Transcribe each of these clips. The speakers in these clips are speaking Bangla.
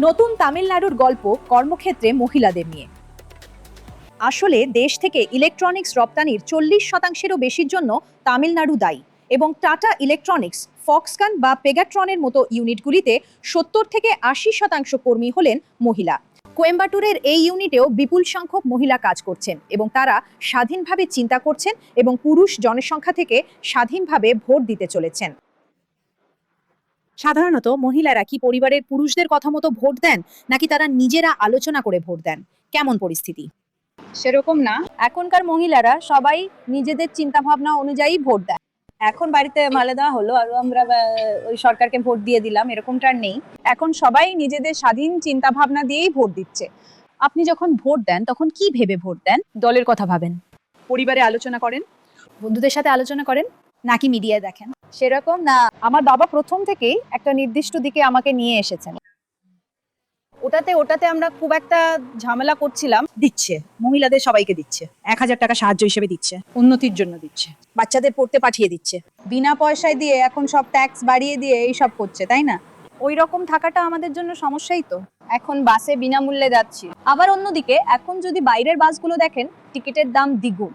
নতুন তামিলনাড়ুর গল্প কর্মক্ষেত্রে মহিলাদের নিয়ে। আসলে দেশ থেকে ইলেকট্রনিক্স রপ্তানির 40%-এরও বেশির জন্য তামিলনাড়ু দায়ী এবং টাটা ইলেকট্রনিক্স, ফক্সকন বা পেগাট্রনের মতো ইউনিটগুলিতে 70-80% কর্মী হলেন মহিলা। কোয়েম্বাটুরের এই ইউনিটেও বিপুল সংখ্যক মহিলা কাজ করছেন এবং তারা স্বাধীনভাবে চিন্তা করছেন এবং পুরুষ জনসংখ্যা থেকে স্বাধীনভাবে ভোট দিতে চলেছেন। সাধারণত মহিলারা কি পরিবারের পুরুষদের কথা মতো ভোট দেন, নাকি তারা নিজেরা আলোচনা করে ভোট দেন? কেমন পরিস্থিতি? সেরকম না। এখনকার মহিলারা সবাই নিজেদের চিন্তা ভাবনা অনুযায়ী ভোট দেয়। এখন বাড়িতে মালে দেওয়া হলো আর আমরা ওই সরকারকে ভোট দিয়ে দিলাম, এরকমটা আর নেই। এখন সবাই নিজেদের স্বাধীন চিন্তা ভাবনা দিয়েই ভোট দিচ্ছে। আপনি যখন ভোট দেন তখন কি ভেবে ভোট দেন? দলের কথা ভাবেন, পরিবারে আলোচনা করেন, বন্ধুদের সাথে আলোচনা করেন, নাকি মিডিয়ায় দেখেন? সেরকম না। আমার বাবা প্রথম থেকেই একটা নির্দিষ্ট দিকে আমাকে নিয়ে এসেছেন। ওটাতে আমরা খুব একটা ঝামেলা করছিলাম। দিচ্ছে, মহিলাদের সবাইকে দিচ্ছে, 1000 টাকা সাহায্য হিসেবে দিচ্ছে, উন্নতির জন্য দিচ্ছে, বাচ্চাদের পড়তে পাঠিয়ে দিচ্ছে। বিনা পয়সায় দিয়ে এখন সব ট্যাক্স বাড়িয়ে দিয়ে এইসব করছে, তাই না? ওই রকম থাকাটা আমাদের জন্য সমস্যাই তো। এখন বাসে বিনামূল্যে যাচ্ছি, আবার অন্যদিকে এখন যদি বাইরের বাসগুলো দেখেন টিকিটের দাম দ্বিগুণ।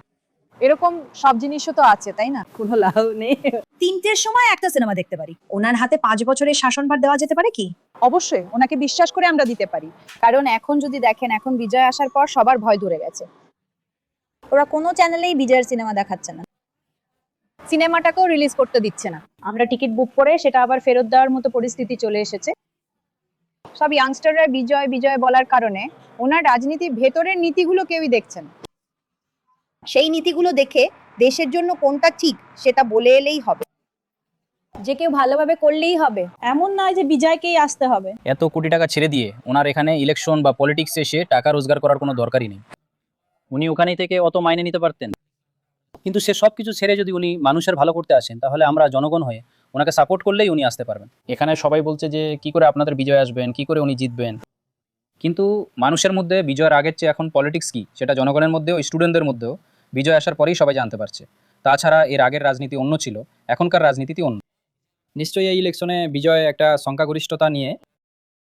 এরকম সব জিনিসও তো আছে, তাই না? কোনো লাভ নেই। 3টের সময় একটা সিনেমা দেখতে পারি, ওনার হাতে 5 বছরের শাসনভার দেওয়া যেতে পারে কি? অবশ্যই ওনাকে বিশ্বাস করে আমরা দিতে পারি, কারণ এখন যদি দেখেন এখন বিজয় আসার পর সবার ভয় ধরে গেছে। ওরা কোনো চ্যানেলেই বিজয়ের সিনেমা দেখাচ্ছে না, সিনেমাটাকেও রিলিজ করতে দিচ্ছে না। আমরা টিকিট বুক করে সেটা আবার ফেরত দেওয়ার মতো পরিস্থিতি চলে এসেছে। সব ইয়াংস্টাররা বিজয় বিজয় বলার কারণে ওনার রাজনীতির ভেতরের নীতিগুলো কেউই দেখছেন। সেই নীতিগুলো দেখে দেশের জন্য কোনটা ঠিক সেটা বলে এলেই হবে, যে কেউ ভালোভাবে করলেই হবে এমন নয় যে বিজয়কেই আসতে হবে। এত কোটি টাকা ছেড়ে দিয়ে ওনার এখানে ইলেকশন বা পলিটিক্স এসে টাকা রোজগার করার কোনো দরকারই নেই। উনি ওখানেই থেকে অত মাইনে নিতে পারতেন, কিন্তু সে সব কিছু ছেড়ে যদি উনি মানুষের ভালো করতে আসেন, তাহলে আমরা জনগণ হয়ে ওনাকে সাপোর্ট করলেই উনি আসতে পারবেন। এখানে সবাই বলছে যে কি করে আপনাদের বিজয় আসবেন, কি করে উনি জিতবেন, কিন্তু মানুষের মধ্যে বিজয়ের আগের চেয়ে এখন পলিটিক্স কি সেটা জনগণের মধ্যেও স্টুডেন্টদের মধ্যেও বিজয় আসার পরেই সবাই জানতে পারছে। তাছাড়া এর আগের রাজনীতি অন্য ছিল, এখনকার রাজনীতি অন্য। নিশ্চয়ই এই ইলেকশনে বিজয় একটা সংখ্যাগরিষ্ঠতা নিয়ে